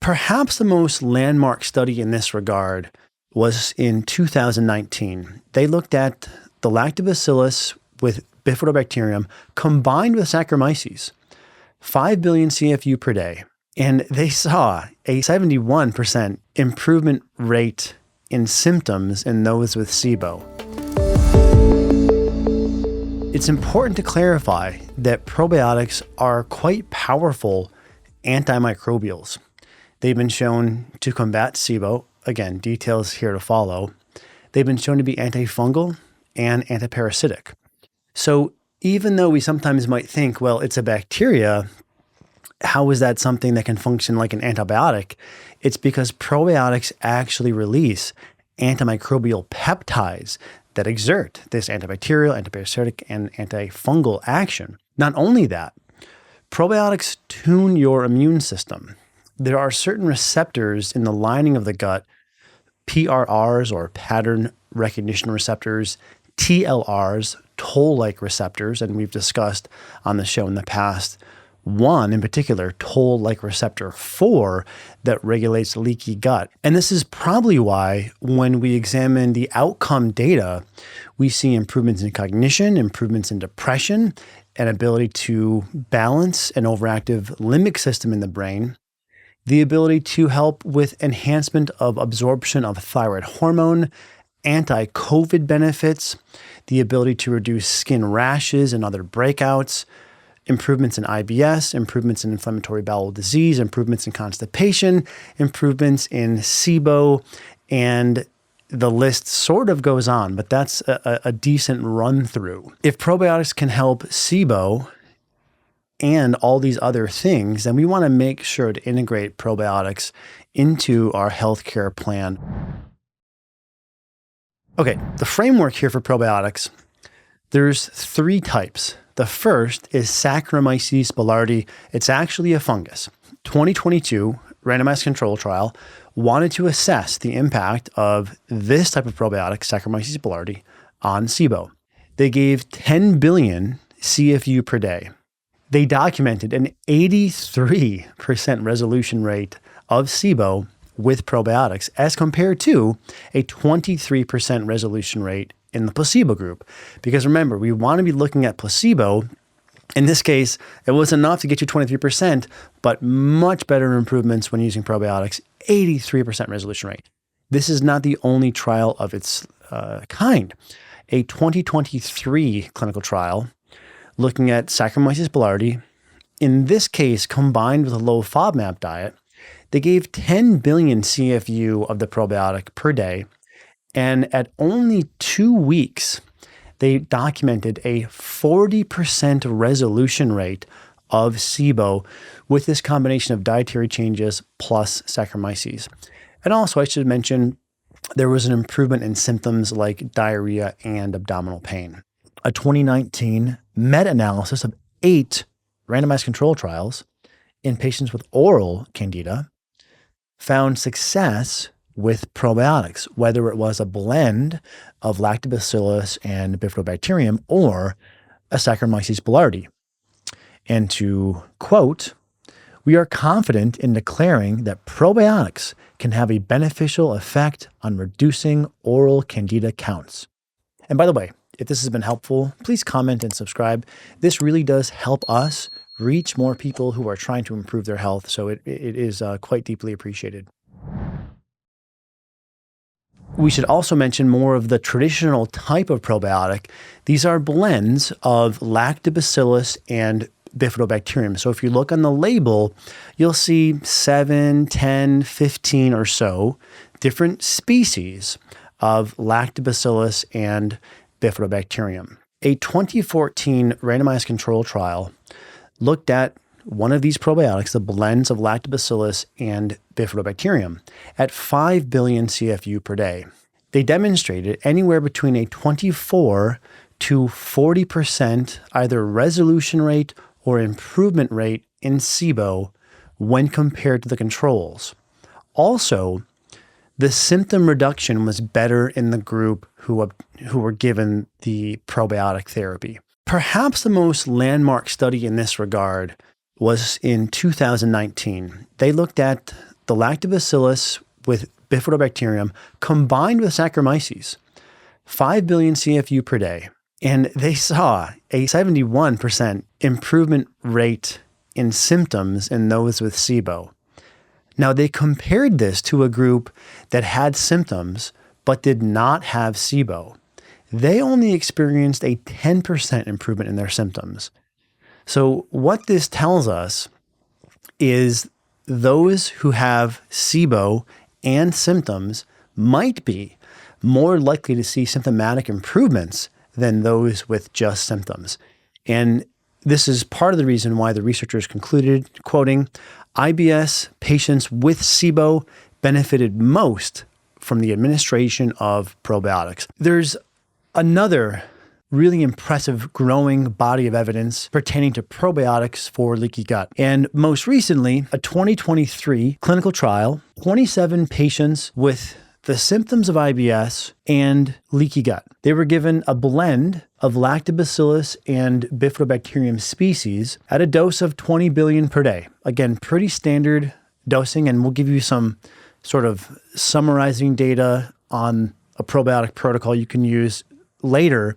Perhaps the most landmark study in this regard was in 2019. They looked at the Lactobacillus with Bifidobacterium combined with Saccharomyces, 5 billion CFU per day, and they saw a 71% improvement rate in symptoms in those with SIBO. It's important to clarify that probiotics are quite powerful antimicrobials. They've been shown to combat SIBO. Again, details here to follow. They've been shown to be antifungal and antiparasitic. So even though we sometimes might think, well, it's a bacteria, how is that something that can function like an antibiotic? It's because probiotics actually release antimicrobial peptides that exert this antibacterial, antiparasitic, and antifungal action. Not only that, probiotics tune your immune system. There are certain receptors in the lining of the gut, PRRs or pattern recognition receptors, TLRs, toll-like receptors, and we've discussed on the show in the past, one in particular, toll-like receptor 4, that regulates leaky gut. And this is probably why when we examine the outcome data, we see improvements in cognition, improvements in depression, and ability to balance an overactive limbic system in the brain, the ability to help with enhancement of absorption of thyroid hormone, anti-COVID benefits, the ability to reduce skin rashes and other breakouts, improvements in IBS, improvements in inflammatory bowel disease, improvements in constipation, improvements in SIBO, and the list sort of goes on, but that's a decent run through. If probiotics can help SIBO and all these other things, then we want to make sure to integrate probiotics into our healthcare plan. Okay, the framework here for probiotics, there's 3 types. The first is Saccharomyces boulardii. It's actually a fungus. 2022 randomized control trial wanted to assess the impact of this type of probiotic, Saccharomyces boulardii, on SIBO. They gave 10 billion CFU per day. They documented an 83% resolution rate of SIBO with probiotics as compared to a 23% resolution rate in the placebo group. Because remember, we want to be looking at placebo. In this case, it was enough to get you 23%, but much better improvements when using probiotics, 83% resolution rate. This is not the only trial of its kind. A 2023 clinical trial looking at Saccharomyces boulardii, in this case, combined with a low FODMAP diet, they gave 10 billion CFU of the probiotic per day, and at only 2 weeks, they documented a 40% resolution rate of SIBO with this combination of dietary changes plus Saccharomyces. And also, I should mention, there was an improvement in symptoms like diarrhea and abdominal pain. A 2019 meta-analysis of 8 randomized control trials in patients with oral Candida found success with probiotics, whether it was a blend of Lactobacillus and Bifidobacterium or a Saccharomyces boulardii. And to quote, "We are confident in declaring that probiotics can have a beneficial effect on reducing oral Candida counts." And by the way, if this has been helpful, please comment and subscribe. This really does help us reach more people who are trying to improve their health, so it is quite deeply appreciated. We should also mention more of the traditional type of probiotic. These are blends of Lactobacillus and Bifidobacterium. So if you look on the label, you'll see 7, 10, 15 or so different species of Lactobacillus and Bifidobacterium. A 2014 randomized control trial looked at one of these probiotics, the blends of Lactobacillus and Bifidobacterium, at 5 billion CFU per day. They demonstrated anywhere between a 24 to 40% either resolution rate or improvement rate in SIBO when compared to the controls. Also, the symptom reduction was better in the group who were given the probiotic therapy. Perhaps the most landmark study in this regard was in 2019. They looked at the the Lactobacillus with Bifidobacterium combined with Saccharomyces, 5 billion CFU per day. And they saw a 71% improvement rate in symptoms in those with SIBO. Now, they compared this to a group that had symptoms but did not have SIBO. They only experienced a 10% improvement in their symptoms. So what this tells us is those who have SIBO and symptoms might be more likely to see symptomatic improvements than those with just symptoms. And this is part of the reason why the researchers concluded, quoting, IBS patients with SIBO benefited most from the administration of probiotics. There's another really impressive growing body of evidence pertaining to probiotics for leaky gut. And most recently, a 2023 clinical trial, 27 patients with the symptoms of IBS and leaky gut. They were given a blend of Lactobacillus and Bifidobacterium species at a dose of 20 billion per day. Again, pretty standard dosing, and we'll give you some sort of summarizing data on a probiotic protocol you can use later,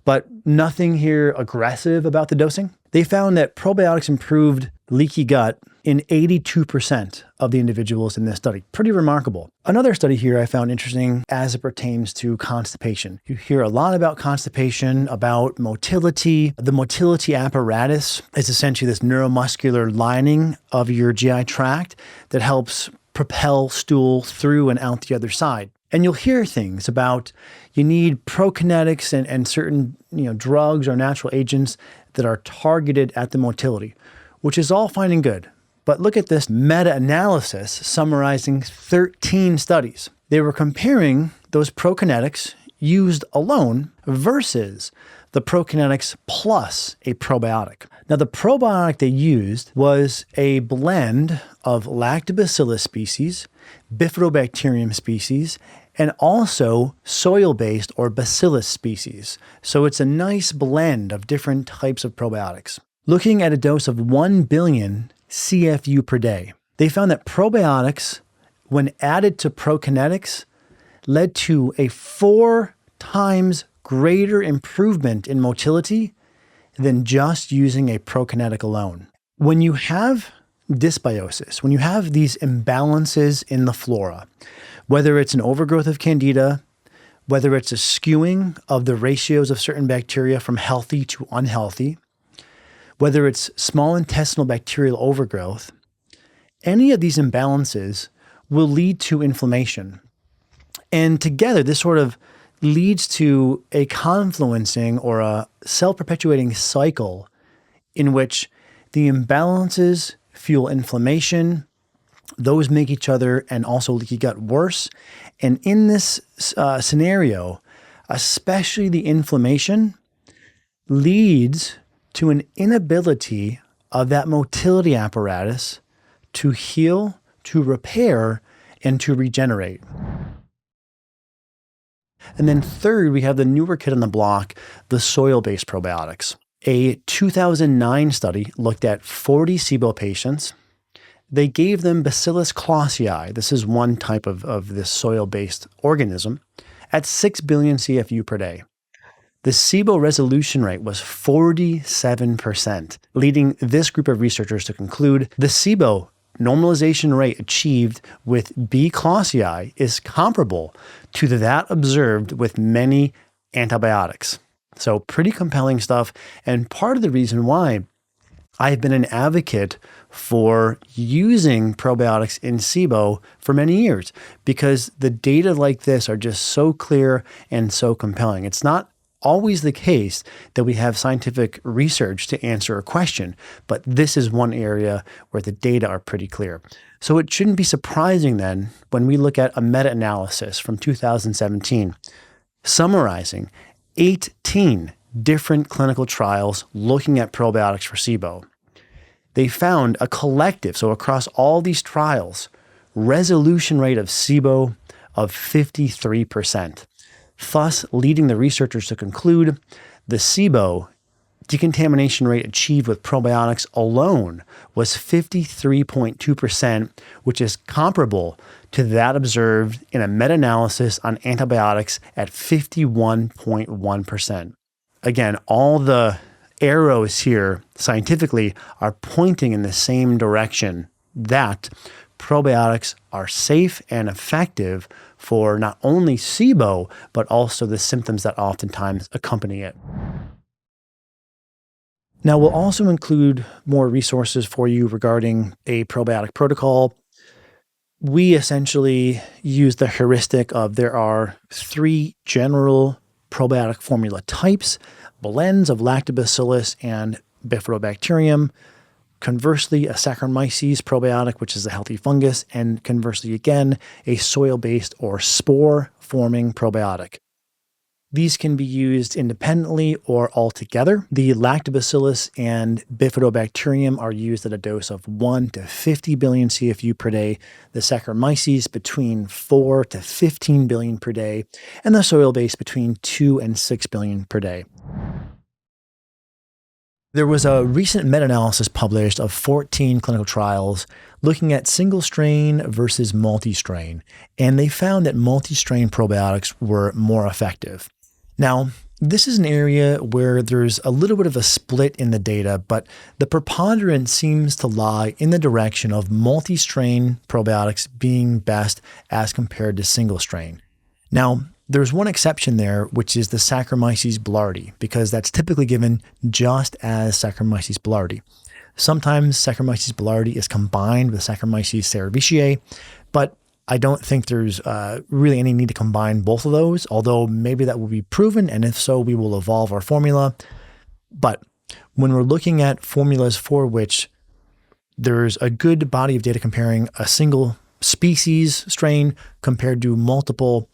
but nothing here aggressive about the dosing. They found that probiotics improved leaky gut in 82% of the individuals in this study. Pretty remarkable. Another study here I found interesting as it pertains to constipation. You hear a lot about constipation, about motility. The motility apparatus is essentially this neuromuscular lining of your GI tract that helps propel stool through and out the other side. And you'll hear things about you need prokinetics and certain drugs or natural agents that are targeted at the motility, which is all fine and good. But look at this meta-analysis summarizing 13 studies. They were comparing those prokinetics used alone versus the prokinetics plus a probiotic. Now, the probiotic they used was a blend of Lactobacillus species, Bifidobacterium species, and also soil-based or bacillus species. So it's a nice blend of different types of probiotics. Looking at a dose of 1 billion CFU per day, they found that probiotics, when added to prokinetics, led to a 4 times greater improvement in motility than just using a prokinetic alone. When you have dysbiosis, when you have these imbalances in the flora, whether it's an overgrowth of Candida, whether it's a skewing of the ratios of certain bacteria from healthy to unhealthy, whether it's small intestinal bacterial overgrowth, any of these imbalances will lead to inflammation. And together, this sort of leads to a confluencing or a self-perpetuating cycle in which the imbalances fuel inflammation, those make each other and also leaky gut worse. And in this scenario, especially the inflammation leads to an inability of that motility apparatus to heal, to repair, and to regenerate. And then third, we have the newer kid on the block, the soil-based probiotics. A 2009 study looked at 40 SIBO patients. They gave them Bacillus clausii, this is one type of this soil-based organism, at 6 billion CFU per day. The SIBO resolution rate was 47%, leading this group of researchers to conclude the SIBO normalization rate achieved with B. clausii is comparable to that observed with many antibiotics. So pretty compelling stuff, and part of the reason why I've been an advocate for using probiotics in SIBO for many years, because the data like this are just so clear and so compelling. It's not always the case that we have scientific research to answer a question, but this is one area where the data are pretty clear. So it shouldn't be surprising then when we look at a meta-analysis from 2017 summarizing 18 different clinical trials looking at probiotics for SIBO. They found a collective, so across all these trials, resolution rate of SIBO of 53%. Thus leading the researchers to conclude the SIBO decontamination rate achieved with probiotics alone was 53.2%, which is comparable to that observed in a meta-analysis on antibiotics at 51.1%. Again, all the arrows here scientifically are pointing in the same direction, that probiotics are safe and effective for not only SIBO, but also the symptoms that oftentimes accompany it. Now, we'll also include more resources for you regarding a probiotic protocol. We essentially use the heuristic of there are 3 general probiotic formula types: blends of Lactobacillus and Bifidobacterium. Conversely, a Saccharomyces probiotic, which is a healthy fungus, and conversely again, a soil-based or spore-forming probiotic. These can be used independently or all together. The Lactobacillus and Bifidobacterium are used at a dose of 1 to 50 billion CFU per day, the Saccharomyces between 4 to 15 billion per day, and the soil-based between 2 and 6 billion per day. There was a recent meta-analysis published of 14 clinical trials looking at single-strain versus multi-strain, and they found that multi-strain probiotics were more effective. Now, this is an area where there's a little bit of a split in the data, but the preponderance seems to lie in the direction of multi-strain probiotics being best as compared to single-strain. Now, there's one exception there, which is the Saccharomyces boulardii, because that's typically given just as Saccharomyces boulardii. Sometimes Saccharomyces boulardii is combined with Saccharomyces cerevisiae, but I don't think there's really any need to combine both of those, although maybe that will be proven, and if so, we will evolve our formula. But when we're looking at formulas for which there's a good body of data comparing a single species strain compared to multiple,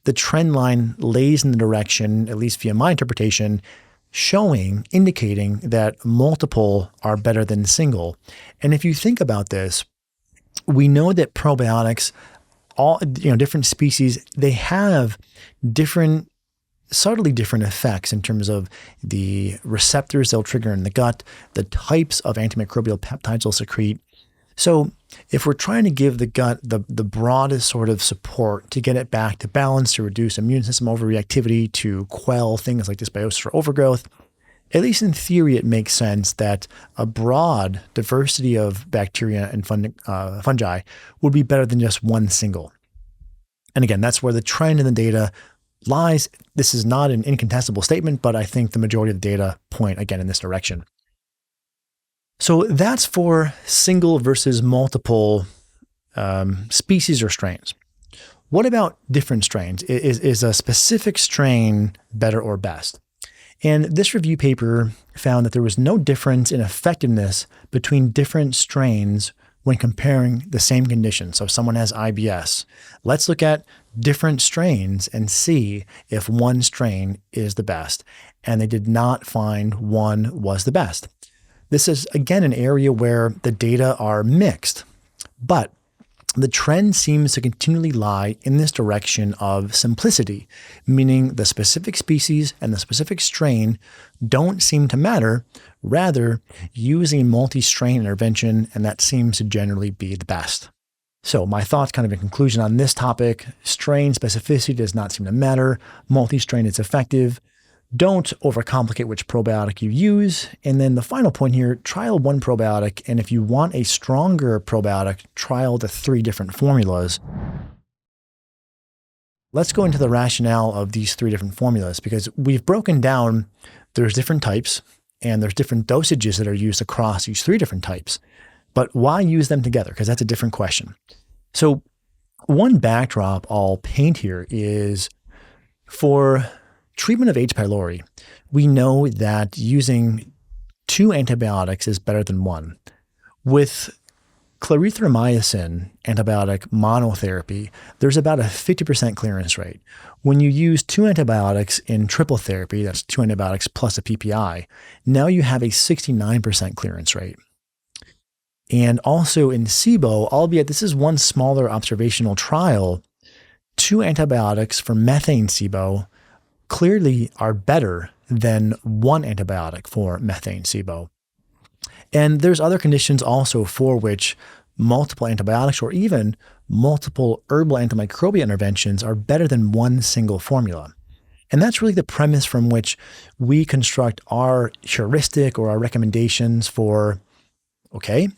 the trend line lays in the direction, at least via my interpretation, indicating that multiple are better than single. And if you think about this, we know that probiotics, different species, they have subtly different effects in terms of the receptors they'll trigger in the gut, the types of antimicrobial peptides they'll secrete. So if we're trying to give the gut the broadest sort of support to get it back to balance, to reduce immune system overreactivity, to quell things like dysbiosis or overgrowth, at least in theory, it makes sense that a broad diversity of bacteria and fungi would be better than just one single. And again, that's where the trend in the data lies. This is not an incontestable statement, but I think the majority of the data point again in this direction. So that's for single versus multiple species or strains. What about different strains? Is a specific strain better or best? And this review paper found that there was no difference in effectiveness between different strains when comparing the same condition. So if someone has IBS, let's look at different strains and see if one strain is the best. And they did not find one was the best. This is, again, an area where the data are mixed, but the trend seems to continually lie in this direction of simplicity, meaning the specific species and the specific strain don't seem to matter. Rather, use a multi-strain intervention, and that seems to generally be the best. So my thoughts kind of in conclusion on this topic: strain specificity does not seem to matter. Multi-strain is effective. Don't overcomplicate which probiotic you use. And then the final point here, trial one probiotic. And if you want a stronger probiotic, trial the 3 different formulas. Let's go into the rationale of these 3 different formulas, because we've broken down there's different types and there's different dosages that are used across these 3 different types. But why use them together? Because that's a different question. So one backdrop I'll paint here is for treatment of H. pylori, we know that using 2 antibiotics is better than 1. With clarithromycin antibiotic monotherapy, there's about a 50% clearance rate. When you use 2 antibiotics in triple therapy, that's 2 antibiotics plus a PPI, now you have a 69% clearance rate. And also in SIBO, albeit this is one smaller observational trial, 2 antibiotics for methane SIBO clearly are better than one antibiotic for methane SIBO. And there's other conditions also for which multiple antibiotics or even multiple herbal antimicrobial interventions are better than one single formula. And that's really the premise from which we construct our heuristic or our recommendations for, okay,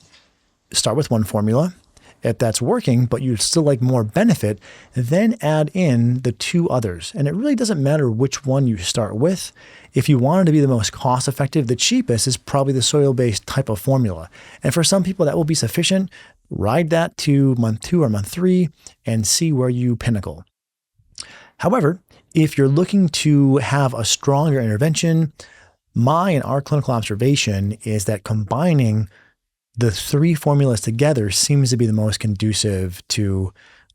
start with one formula. If that's working, but you'd still like more benefit, then add in the two others. And it really doesn't matter which one you start with. If you wanted to be the most cost effective, the cheapest is probably the soil-based type of formula. And for some people, that will be sufficient. Ride that to month 2 or month 3 and see where you pinnacle. However, if you're looking to have a stronger intervention, my and our clinical observation is that combining the 3 formulas together seems to be the most conducive to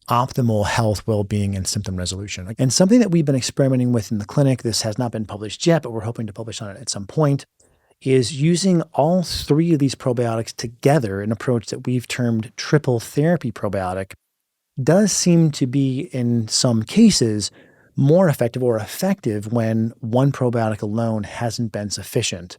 optimal health, well-being, and symptom resolution. And something that we've been experimenting with in the clinic, this has not been published yet, but we're hoping to publish on it at some point, is using all 3 of these probiotics together, an approach that we've termed triple therapy probiotic, does seem to be, in some cases, more effective or effective when one probiotic alone hasn't been sufficient.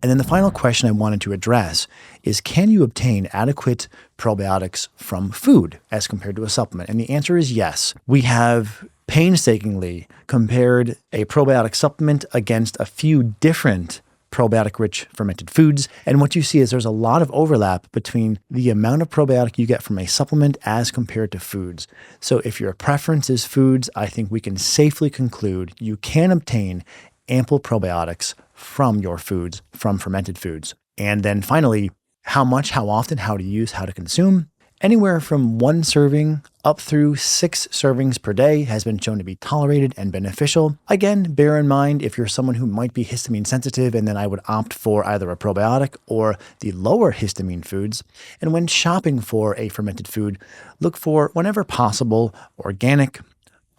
And then the final question I wanted to address is, can you obtain adequate probiotics from food as compared to a supplement? And the answer is yes. We have painstakingly compared a probiotic supplement against a few different probiotic-rich fermented foods. And what you see is there's a lot of overlap between the amount of probiotic you get from a supplement as compared to foods. So if your preference is foods, I think we can safely conclude you can obtain ample probiotics from your foods, from fermented foods. And then finally, how much, how often, how to use, how to consume. Anywhere from 1 serving up through 6 servings per day has been shown to be tolerated and beneficial. Again, bear in mind if you're someone who might be histamine sensitive, and then I would opt for either a probiotic or the lower histamine foods. And when shopping for a fermented food, look for, whenever possible, organic,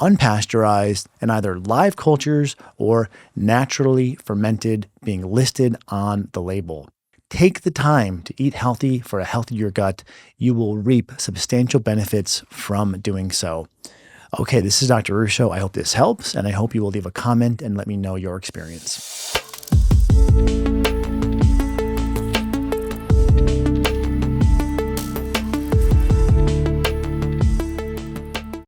unpasteurized, and either live cultures or naturally fermented being listed on the label. Take the time to eat healthy for a healthier gut. You will reap substantial benefits from doing so. Okay, this is Dr. Ruscio. I hope this helps, and I hope you will leave a comment and let me know your experience.